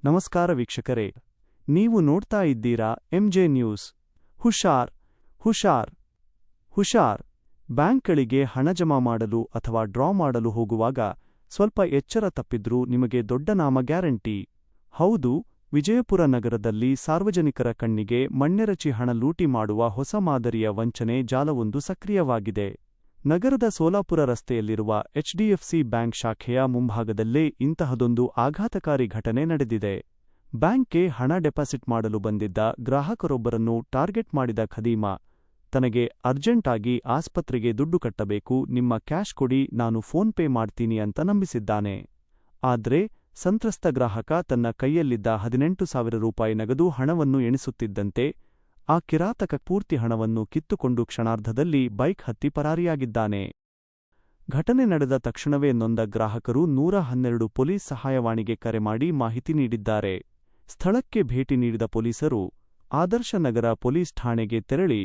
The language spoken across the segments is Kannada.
ನಮಸ್ಕಾರ ವೀಕ್ಷಕರೇ, ನೀವು ನೋಡ್ತಾ ಇದ್ದೀರಾ ಎಂಜೆ ನ್ಯೂಸ್. ಹುಷಾರ್ ಹುಷಾರ್ ಹುಷಾರ್. ಬ್ಯಾಂಕ್ಗಳಿಗೆ ಹಣ ಜಮಾ ಮಾಡಲು ಅಥವಾ ಡ್ರಾ ಮಾಡಲು ಹೋಗುವಾಗ ಸ್ವಲ್ಪ ಎಚ್ಚರ ತಪ್ಪಿದ್ರೂ ನಿಮಗೆ ದೊಡ್ಡ ನಾಮ ಗ್ಯಾರಂಟಿ. ಹೌದು, ವಿಜಯಪುರ ನಗರದಲ್ಲಿ ಸಾರ್ವಜನಿಕರ ಕಣ್ಣಿಗೆ ಮಣ್ಣೆರಚಿ ಹಣ ಲೂಟಿ ಮಾಡುವ ಹೊಸ ಮಾದರಿಯ ವಂಚನೆ ಜಾಲವೊಂದು ಸಕ್ರಿಯವಾಗಿದೆ. ನಗರದ ಸೋಲಾಪುರ ರಸ್ತೆಯಲ್ಲಿರುವ ಎಚ್ಡಿಎಫ್ಸಿ ಬ್ಯಾಂಕ್ ಶಾಖೆಯ ಮುಂಭಾಗದಲ್ಲೇ ಇಂತಹದೊಂದು ಆಘಾತಕಾರಿ ಘಟನೆ ನಡೆದಿದೆ. ಬ್ಯಾಂಕ್ಗೆ ಹಣ ಡೆಪಾಸಿಟ್ ಮಾಡಲು ಬಂದಿದ್ದ ಗ್ರಾಹಕರೊಬ್ಬರನ್ನು ಟಾರ್ಗೆಟ್ ಮಾಡಿದ ಖದೀಮ, ತನಗೆ ಅರ್ಜೆಂಟಾಗಿ ಆಸ್ಪತ್ರೆಗೆ ದುಡ್ಡು ಕಟ್ಟಬೇಕು, ನಿಮ್ಮ ಕ್ಯಾಶ್ ಕೊಡಿ, ನಾನು ಫೋನ್ಪೇ ಮಾಡ್ತೀನಿ ಅಂತ ನಂಬಿಸಿದ್ದಾನೆ. ಆದ್ರೆ ಸಂತ್ರಸ್ತ ಗ್ರಾಹಕ ತನ್ನ ಕೈಯಲ್ಲಿದ್ದ 18,000 ರೂಪಾಯಿ ನಗದು ಹಣವನ್ನು ಎಣಿಸುತ್ತಿದ್ದಂತೆ ಆ ಕಿರಾತಕ ಪೂರ್ತಿ ಹಣವನ್ನು ಕಿತ್ತುಕೊಂಡು ಕ್ಷಣಾರ್ಧದಲ್ಲಿ ಬೈಕ್ ಹತ್ತಿ ಪರಾರಿಯಾಗಿದ್ದಾನೆ. ಘಟನೆ ನಡೆದ ತಕ್ಷಣವೇ ನೊಂದ ಗ್ರಾಹಕರು 112 ಪೊಲೀಸ್ ಸಹಾಯವಾಣಿಗೆ ಕರೆ ಮಾಡಿ ಮಾಹಿತಿ ನೀಡಿದ್ದಾರೆ. ಸ್ಥಳಕ್ಕೆ ಭೇಟಿ ನೀಡಿದ ಪೊಲೀಸರು ಆದರ್ಶ ನಗರ ಪೊಲೀಸ್ ಠಾಣೆಗೆ ತೆರಳಿ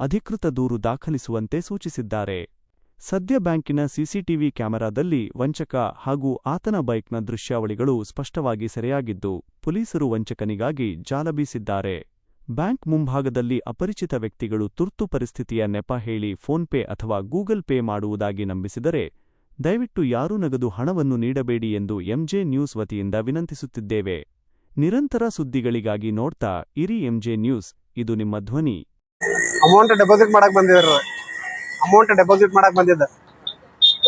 ಅಧಿಕೃತ ದೂರು ದಾಖಲಿಸುವಂತೆ ಸೂಚಿಸಿದ್ದಾರೆ. ಸದ್ಯ ಬ್ಯಾಂಕಿನ ಸಿಸಿಟಿವಿ ಕ್ಯಾಮೆರಾದಲ್ಲಿ ವಂಚಕ ಹಾಗೂ ಆತನ ಬೈಕ್ನ ದೃಶ್ಯಾವಳಿಗಳು ಸ್ಪಷ್ಟವಾಗಿ ಸೆರೆಯಾಗಿದ್ದು, ಪೊಲೀಸರು ವಂಚಕನಿಗಾಗಿ ಜಾಲ ಬೀಸಿದ್ದಾರೆ. ಬ್ಯಾಂಕ್ ಮುಂಭಾಗದಲ್ಲಿ ಅಪರಿಚಿತ ವ್ಯಕ್ತಿಗಳು ತುರ್ತು ಪರಿಸ್ಥಿತಿಯ ನೆಪ ಹೇಳಿ ಫೋನ್ಪೇ ಅಥವಾ ಗೂಗಲ್ ಪೇ ಮಾಡುವುದಾಗಿ ನಂಬಿಸಿದರೆ ದಯವಿಟ್ಟು ಯಾರೂ ನಗದು ಹಣವನ್ನು ನೀಡಬೇಡಿ ಎಂದು ಎಂಜೆ ನ್ಯೂಸ್ ವತಿಯಿಂದ ವಿನಂತಿಸುತ್ತಿದ್ದೇವೆ. ನಿರಂತರ ಸುದ್ದಿಗಳಿಗಾಗಿ ನೋಡ್ತಾ ಇರಿ ಎಂಜೆ ನ್ಯೂಸ್, ಇದು ನಿಮ್ಮ ಧ್ವನಿ. ಅಮೌಂಟ್ ಡೆಪಾಸಿಟ್ ಮಾಡಕ್ ಬಂದಿದ್ದ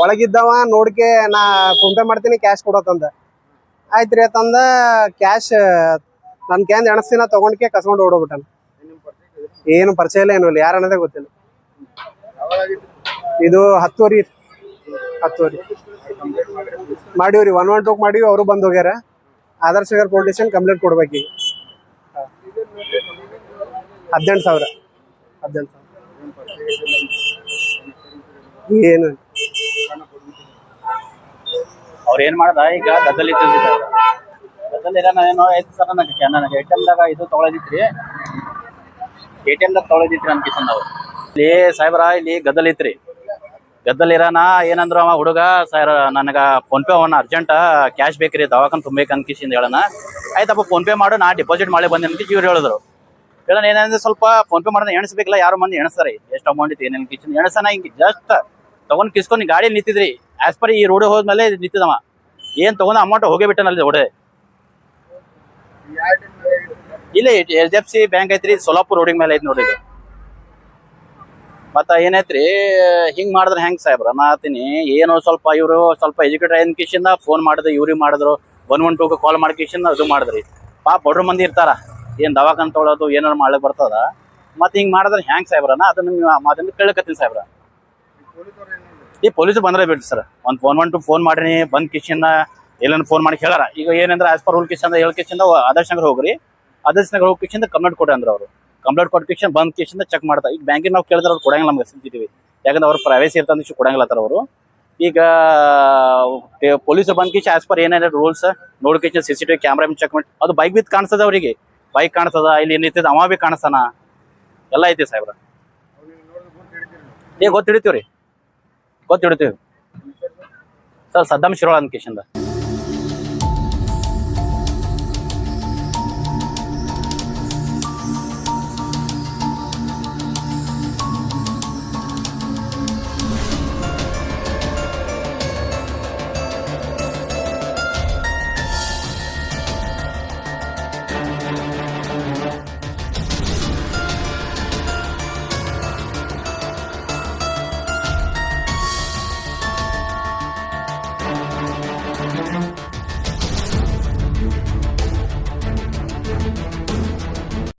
ಒಳಗಿದ್ದವ ನೋಡ್ಕೆ ನಾ ಫೋನ್ ಪೇ ಮಾಡ್ತೀನಿ ಕ್ಯಾಶ್ ಕೊಡೋತಂದ. ಆಯ್ತ್ರಿ ಅಂತಂದ ಕ್ಯಾಶ್ ನನ್ ಕ್ಯಾಂದ್ ಎಣಸ್ತಿನ ತಗೊಂಡ್ಕೆ ಕಸ್ಕೊಂಡು ಓಡೋಗ್ಬಿಟ್ಟಾನ. ಏನು ಪರಿಚಯ ಇಲ್ಲ, ಏನು ಇಲ್ಲ, ಯಾರು ಅನ್ನೋದೇ ಗೊತ್ತಿಲ್ಲ. ಇದು 10 ಮಾಡಿವ್ರಿ, 112 ಮಾಡಿವಿ, ಅವರು ಬಂದ್ ಹೋಗ್ಯಾರ. ಆದರ್ಶ ನಗರ್ ಪೊಲೀಸ್ ಸ್ಟೇಷನ್ ಕಂಪ್ಲೇಂಟ್ ಕೊಡ್ಬೇಕೀಗ. 18,000 ಏನು ಅವ್ರ ಏನ್ ಮಾಡ್ದ ಈಗ ಗದ್ದಲಿ ಏನೋ ಆಯ್ತು ಸರ್. ನನಗೆ ಎ.ಟಿ.ಎಮ್ದಾಗ ಇದು ತೊಗೊಳದಿತ್ರಿ, ಎ.ಟಿ.ಎಮ್ದಾಗ ತೊಗೊಳದಿತ್ರಿ ಅಂತ ಕಿಶನ್ ನಾವು ಇಲ್ಲಿ ಸಾಹೇಬ್ರ ಇಲ್ಲಿ ಗದ್ದಲ್ ಇತ್ರಿ. ಗದ್ದಲ್ ಇರಾನ ಏನಂದ್ರು ಅವ ಹುಡುಗ, ಸರ್ ನನಗ ಫೋನ್ ಪೇ ಅವನ ಅರ್ಜೆಂಟ್ ಕ್ಯಾಶ್ ಬೇಕ್ರಿ, ದವಾಖಾನ್ ತುಂಬೇಕು ಅನ್ಕಿಸಿಂದ ಹೇಳೋಣ. ಆಯ್ತಪ್ಪ ಫೋನ್ ಪೇ ಮಾಡು, ನಾ ಡೆಪಾಸಿಟ್ ಮಾಡಿ ಬಂದೆ ಅಂತ ಇವ್ರು ಹೇಳಿದ್ರು. ಹೇಳೋಣ ಏನಂದ್ರೆ ಸ್ವಲ್ಪ ಫೋನ್ ಪೇ ಮಾಡೋಣ ಎಣಿಸ್ಬೇಕಲ್ಲ, ಯಾರು ಮಂದಿ ಎಣಿಸ್ತಾರೆ ಎಷ್ಟು ಅಮೌಂಟ್ ಇತ್ತು ಏನೇನು ಕಿಶನ್ ಎಣಸನ. ಹಿಂಗೆ ಜಸ್ಟ್ ತಗೊಂಡ್ ಕಿಸ್ಕೊಂಡು ಗಾಡಿ ನಿಂತಿದ್ರಿ. ಆಸ್ ಪರ್ ಈ ರೋಡ್ ಹೋದ್ಮೇಲೆ ನಿಂತಿದವ, ಏನ್ ತಗೊಂಡ ಅಮೌಂಟ್ ಹೋಗೇ ಬಿಟ್ಟನಲ್ಲಿ ರೋಡ್. ಇಲ್ಲ HDFC ಬ್ಯಾಂಕ್ ಐತ್ರಿ, ಸೋಲಾಪುರ್ ರೋಡಿನ ಮೇಲೆ ಐತಿ ನೋಡಿ. ಮತ್ತ ಏನೈತ್ರಿ ಹಿಂಗ್ ಮಾಡಿದ್ರೆ ಹೆಂಗ್ ಸಾಹೇಬ್ರ ನಾತೀನಿ. ಏನು ಸ್ವಲ್ಪ ಇವರು ಸ್ವಲ್ಪ ಎಜುಕೇಟೆಡ್ ಏನ್ ಕಿಶಿಂದ ಫೋನ್ ಮಾಡಿದ್ರು, ಇವ್ರಿಗೆ ಮಾಡಿದ್ರು, 112 ಕಾಲ್ ಮಾಡಿ ಕಿಶಿಂದ ಇದು ಮಾಡಿದ್ರಿ. ಪಾಪ ಬಡ್ರ ಮಂದಿ ಇರ್ತಾರ, ಏನ್ ದವಾಖಾನ್ ತೊಗೊಳೋದು ಏನಾರು ಮಾಡ್ಲಿಕ್ ಬರ್ತದ. ಮತ್ತೆ ಹಿಂಗ್ ಮಾಡಿದ್ರೆ ಹೆಂಗ್ ಸಾಹೇಬ್ರನ ಅದನ್ನ ನೀವು ಮಾತನ್ನ ಕೇಳಕತ್ತೀನಿ ಸಾಹೇಬ್ರ. ಈ ಪೊಲೀಸ್ ಬಂದ್ರೆ ಬಿಡ್ರಿ ಸರ್, ಒಂದ್ 112 ಫೋನ್ ಮಾಡ್ರಿ, ಬಂದ್ ಕಿಶಿಂದ ಎಲ್ಲಾನು ಫೋನ್ ಮಾಡಿ ಹೇಳಾರ. ಈಗ ಏನಂದ್ರೆ ಆಸ್ ಪರ್ ರೂಲ್ ಕಿಶಿಂದ ಕಿಶಿಂದ ಆದರ್ಶ ನಗರ ಹೋಗ್ರಿ, ಆದರ್ಶ ನಗರ ಹೋಗಿ ಕಿಶಿಂದ ಕಂಪ್ಲೇಂಟ್ ಕೊಡ್ರಿ ಅಂದ್ರೆ ಅವರು ಕಂಪ್ಲೇಂಟ್ ಕೊಟ್ಟ ಕಿಶನ್ ಬಂದ್ ಕಿಶಿಂದ ಚೆಕ್ ಮಾಡ್ತಾರೆ. ಈಗ ಬ್ಯಾಂಕಿನ ನಾವು ಕೇಳಿದ್ರೆ ಅವ್ರು ಕೊಡಂಗಿಲ್ಲ ನಮ್ಗೆ ಸಿಗ್ತೀವಿ, ಯಾಕಂದ್ರೆ ಅವ್ರು ಪ್ರೈವೇಸಿ ಇರ್ತಂದ್ರೆ ಕೊಡಂಗಿಲ್ಲತ್ತಾರ ಅವರು. ಈಗ ಪೊಲೀಸರು ಬಂದ್ ಕಿಶನ್ ಆಸ್ ಪರ್ ಏನೇನು ರೂಲ್ಸ್ ನೋಡಿ ಕಿಶನ್ CCTV ಕ್ಯಾಮ್ರಾ ಚೆಕ್ ಮಾಡಿ, ಅದು ಬೈಕ್ ಬಿದ್ದು ಕಾಣಿಸ್ತದ, ಅವರಿಗೆ ಬೈಕ್ ಕಾಣಿಸ್ತದ, ಇಲ್ಲಿ ನಿಂತಿದ್ದ ಅವ ಬಿ ಕಾಣಿಸ್ತಾನ, ಎಲ್ಲ ಐತಿ ಸಾಹೇಬ್ರ. ಗೊತ್ತಿಡ್ತೀವ್ರಿ ಸರ್, ಸದ್ದಾಮ್ ಶಿರೋಳ ಅಂತ ಕಿಶನ್ದ.